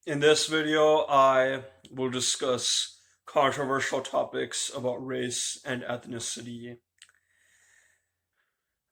In this video, I will discuss controversial topics about race and ethnicity.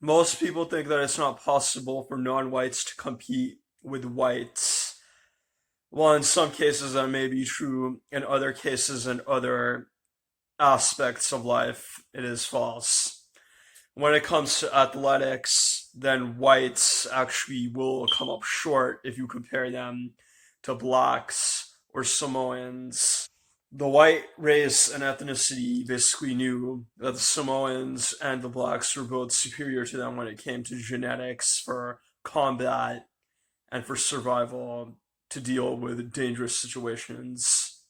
Most people think that it's not possible for non-whites to compete with whites. Well, in some cases that may be true. In other cases and other aspects of life, it is false. When it comes to athletics, then whites actually will come up short if you compare them to blacks or Samoans. The white race and ethnicity basically knew that the Samoans and the blacks were both superior to them when it came to genetics for combat and for survival to deal with dangerous situations.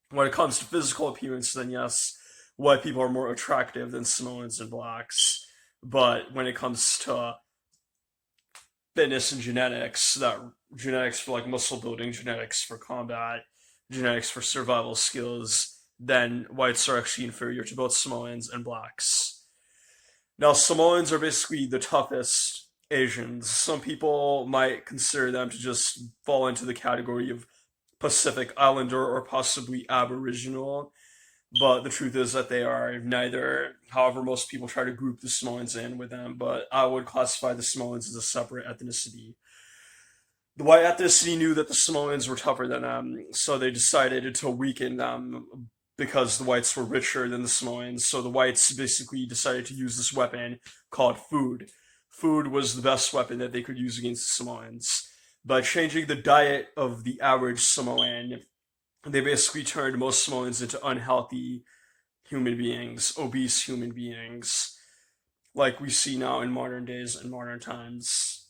When it comes to physical appearance, then yes, white people are more attractive than Samoans and blacks. But when it comes to fitness and genetics, that genetics for like muscle building, genetics for combat, genetics for survival skills, then whites are actually inferior to both Samoans and blacks. Now, Samoans are basically the toughest Asians. Some people might consider them to just fall into the category of Pacific Islander or possibly Aboriginal, but the truth is that they are neither. However, most people try to group the Samoans in with them, but I would classify the Samoans as a separate ethnicity. The white ethnicity knew that the Samoans were tougher than them, so they decided to weaken them because the whites were richer than the Samoans. So the whites basically decided to use this weapon called food. Food was the best weapon that they could use against the Samoans. By changing the diet of the average Samoan, they basically turned most Samoans into unhealthy human beings, obese human beings, like we see now in modern days and modern times.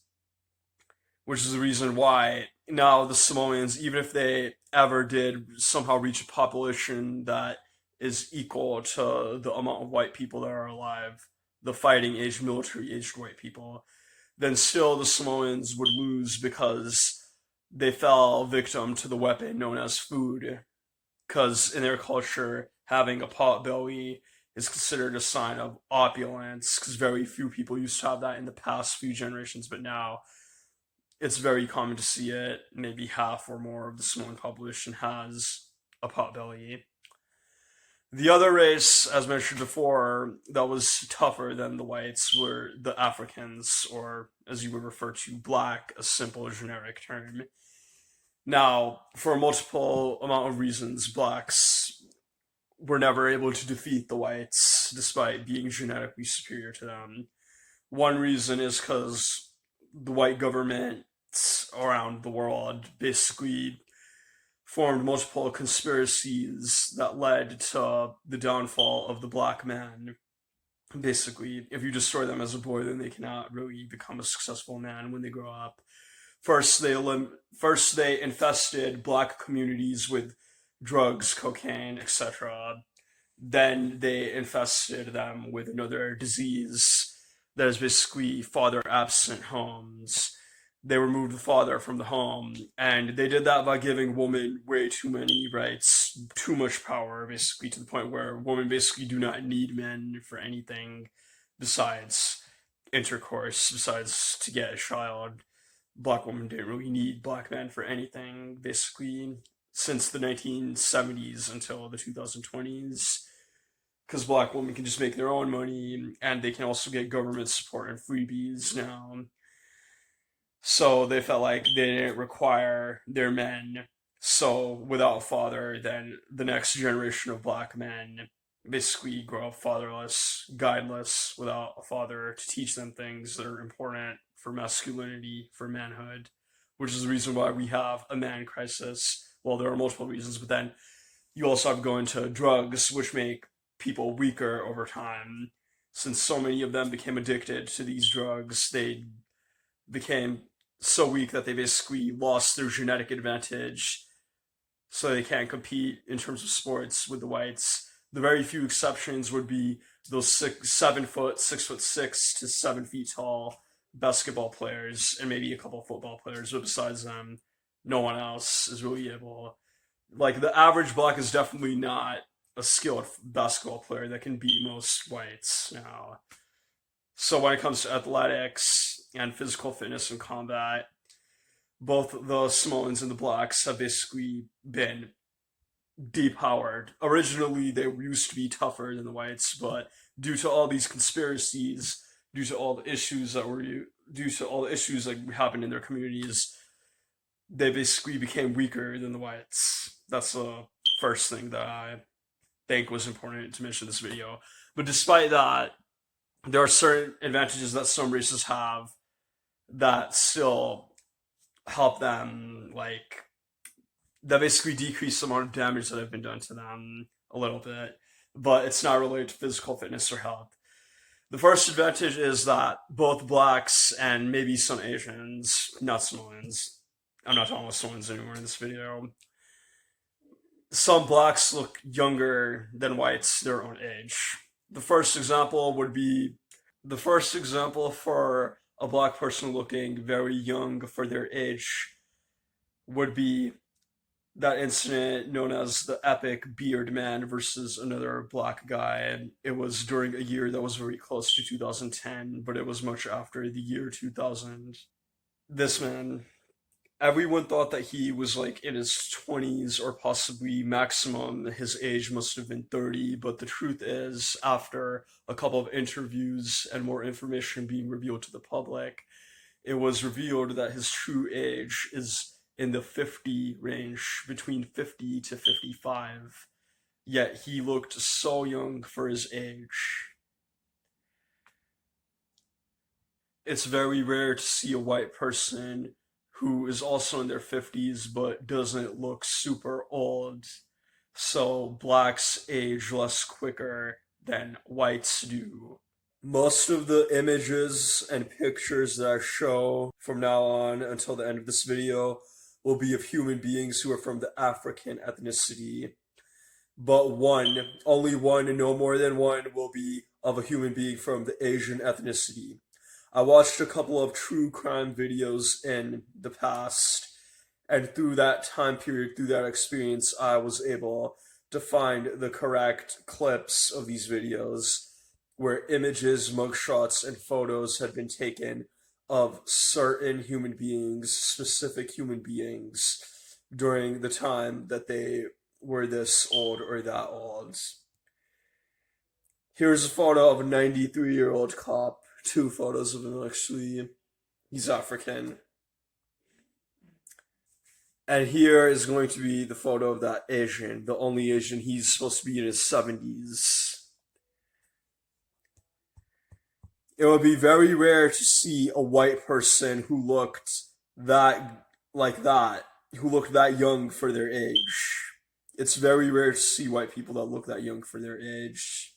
Which is the reason why now the Samoans, even if they ever did somehow reach a population that is equal to the amount of white people that are alive, the fighting age, military aged white people, then still the Samoans would lose because they fell victim to the weapon known as food, because in their culture, having a pot belly is considered a sign of opulence, because very few people used to have that in the past few generations, but now it's very common to see it. Maybe half or more of the Samoan population has a pot belly. The other race, as mentioned before, that was tougher than the whites were the Africans, or as you would refer to, black, a simple generic term. Now, for a multiple amount of reasons, blacks were never able to defeat the whites despite being genetically superior to them. One reason is because the white governments around the world basically formed multiple conspiracies that led to the downfall of the black man. Basically, if you destroy them as a boy, then they cannot really become a successful man when they grow up. First they infested black communities with drugs, cocaine, etc. Then they infested them with another disease that is basically father absent homes. They removed the father from the home, and they did that by giving women way too many rights, too much power, basically to the point where women basically do not need men for anything besides intercourse, besides to get a child. Black women didn't really need black men for anything, basically, since the 1970s until the 2020s, because black women can just make their own money and they can also get government support and freebies now. So they felt like they didn't require their men. So without a father, then the next generation of black men basically grow up fatherless, guideless, without a father to teach them things that are important for masculinity, for manhood, which is the reason why we have a man crisis. Well, there are multiple reasons, but then you also have to go into drugs, which make people weaker over time. Since so many of them became addicted to these drugs, they became so weak that they basically lost their genetic advantage, so they can't compete in terms of sports with the whites. The very few exceptions would be those 7 foot, 6 foot 6 to 7 feet tall basketball players and maybe a couple football players, but besides them, no one else is really able. Like the average black is definitely not a skilled basketball player that can beat most whites now. So when it comes to athletics and physical fitness and combat, both the Samoans and the blacks have basically been depowered. Originally, they used to be tougher than the whites, but due to all these conspiracies, due to all the issues that were due to all the issues that happened in their communities, they basically became weaker than the whites. That's the first thing that I think was important to mention in this video. But despite that, there are certain advantages that some races have that still help them, like, that basically decrease the amount of damage that have been done to them a little bit, but it's not related to physical fitness or health. The first advantage is that both blacks and maybe some Asians, not Samoans, I'm not talking about Samoans anymore in this video, some blacks look younger than whites their own age. The first example would be the first example for a black person looking very young for their age would be that incident known as the epic Beard Man versus another black guy. It was during a year that was very close to 2010, but it was much after the year 2000. This man, everyone thought that he was like in his 20s or possibly maximum. His age must have been 30, but the truth is, after a couple of interviews and more information being revealed to the public, it was revealed that his true age is in the 50 range, between 50 to 55. Yet he looked so young for his age. It's very rare to see a white person who is also in their 50s but doesn't look super old. So blacks age less quicker than whites do. Most of the images and pictures that I show from now on until the end of this video will be of human beings who are from the African ethnicity. But one, only one, and no more than one, will be of a human being from the Asian ethnicity. I watched a couple of true crime videos in the past, and through that time period, through that experience, I was able to find the correct clips of these videos where images, mugshots, and photos had been taken of certain human beings, specific human beings, during the time that they were this old or that old. Here's a photo of a 93-year-old cop. Two photos of him, actually. He's African. And here is going to be the photo of that Asian, the only Asian. He's supposed to be in his 70s. It would be very rare to see a white person who looked that like that, who looked that young for their age. It's very rare to see white people that look that young for their age.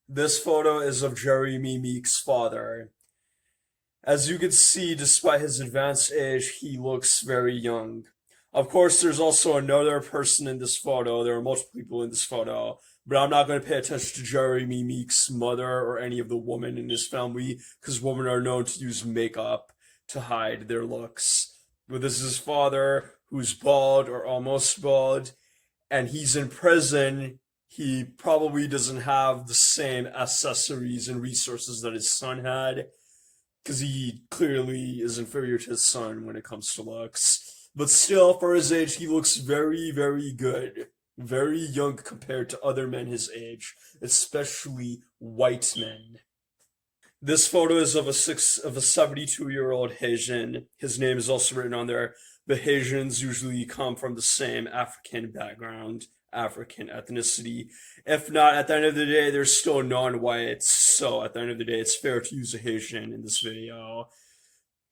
This photo is of Jeremy Meek's father. As you can see, despite his advanced age, he looks very young. Of course, there's also another person in this photo. There are multiple people in this photo, but I'm not going to pay attention to Jeremy Meek's mother or any of the women in his family, because women are known to use makeup to hide their looks. But this is his father, who's bald or almost bald, and he's in prison. He probably doesn't have the same accessories and resources that his son had, because he clearly is inferior to his son when it comes to looks. But still, for his age, he looks very, very good. Very young compared to other men his age, especially white men. This photo is of a 72-year-old Haitian. His name is also written on there. The Haitians usually come from the same African background, African ethnicity. If not, at the end of the day, they're still non-whites. So at the end of the day, it's fair to use a Haitian in this video.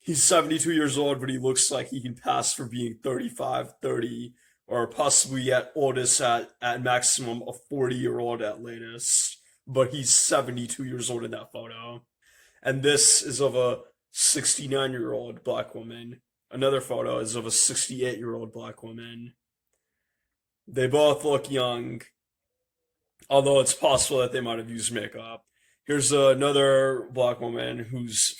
He's 72 years old, but he looks like he can pass for being 35, 30, or possibly at oldest at maximum a 40-year-old at latest. But he's 72 years old in that photo. And this is of a 69-year-old black woman. Another photo is of a 68-year-old black woman. They both look young, although it's possible that they might have used makeup. Here's another black woman who's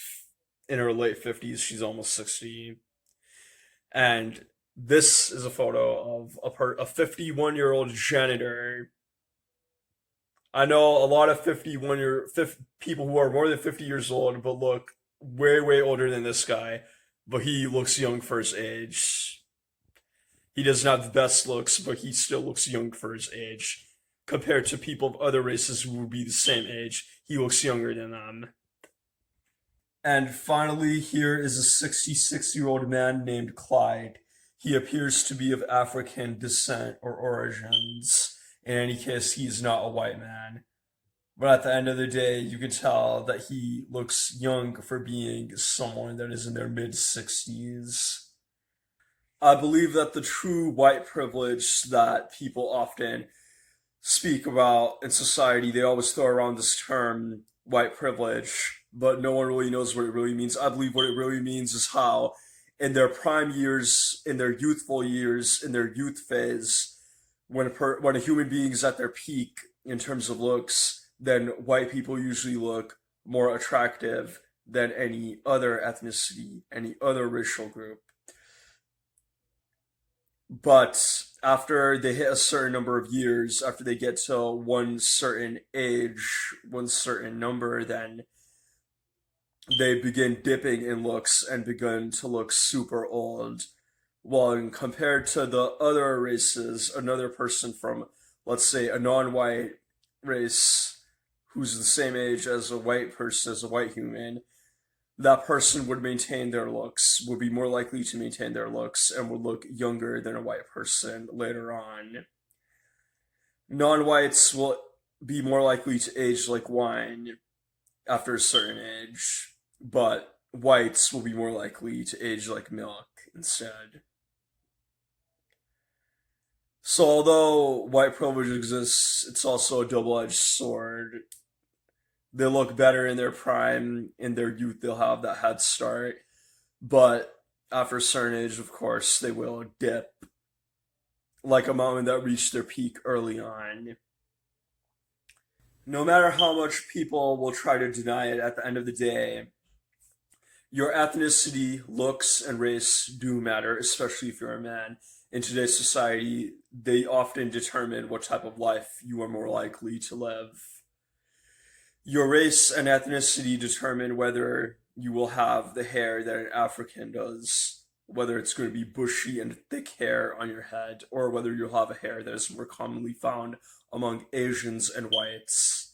in her late 50s. She's almost 60. And this is a photo of a 51-year-old janitor. I know a lot of people who are more than 50 years old, but look way, way older than this guy. but he looks young for his age. He doesn't have the best looks, but he still looks young for his age. Compared to people of other races who would be the same age, he looks younger than them. And finally, here is a 66-year-old man named Clyde. He appears to be of African descent or origins. In any case, he is not a white man. But at the end of the day, you can tell that he looks young for being someone that is in their mid 60s. I believe that the true white privilege that people often speak about in society, they always throw around this term white privilege, but no one really knows what it really means. I believe what it really means is how, in their prime years, in their youthful years, in their youth phase, when a human being is at their peak in terms of looks, then white people usually look more attractive than any other ethnicity, any other racial group. But after they hit a certain number of years, after they get to one certain age, one certain number, then they begin dipping in looks and begin to look super old. While compared to the other races, another person from, let's say, a non white race who's the same age as a white person, as a white human, that person would maintain their looks, would be more likely to maintain their looks, and would look younger than a white person later on. Non whites will be more likely to age like wine after a certain age, but whites will be more likely to age like milk instead. So, although white privilege exists, it's also a double edged sword. They look better in their prime, in their youth, they'll have that head start, but after a certain age, of course, they will dip like a mountain that reached their peak early on. No matter how much people will try to deny it, at the end of the day, your ethnicity, looks, and race do matter, especially if you're a man. In today's society, they often determine what type of life you are more likely to live. Your race and ethnicity determine whether you will have the hair that an African does, whether it's going to be bushy and thick hair on your head, or whether you'll have a hair that is more commonly found among Asians and whites.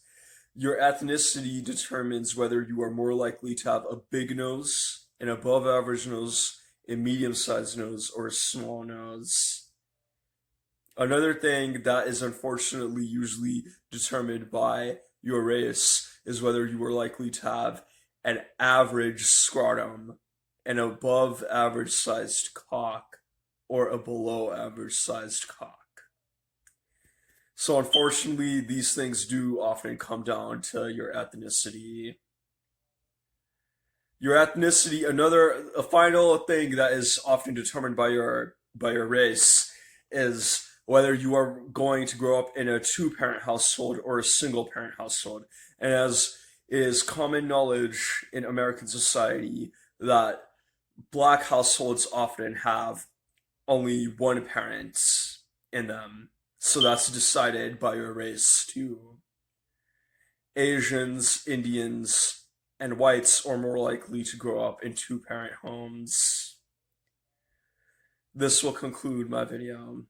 Your ethnicity determines whether you are more likely to have a big nose, an above average nose, a medium sized nose, or a small nose. Another thing that is unfortunately usually determined by your race is whether you are likely to have an average scrotum, an above average sized cock, or a below average sized cock. So, unfortunately, these things do often come down to your ethnicity. Your ethnicity, a final thing that is often determined by your race is whether you are going to grow up in a two-parent household or a single-parent household. And as it is common knowledge in American society that black households often have only one parent in them. So that's decided by your race too. Asians, Indians, and whites are more likely to grow up in two-parent homes. This will conclude my video.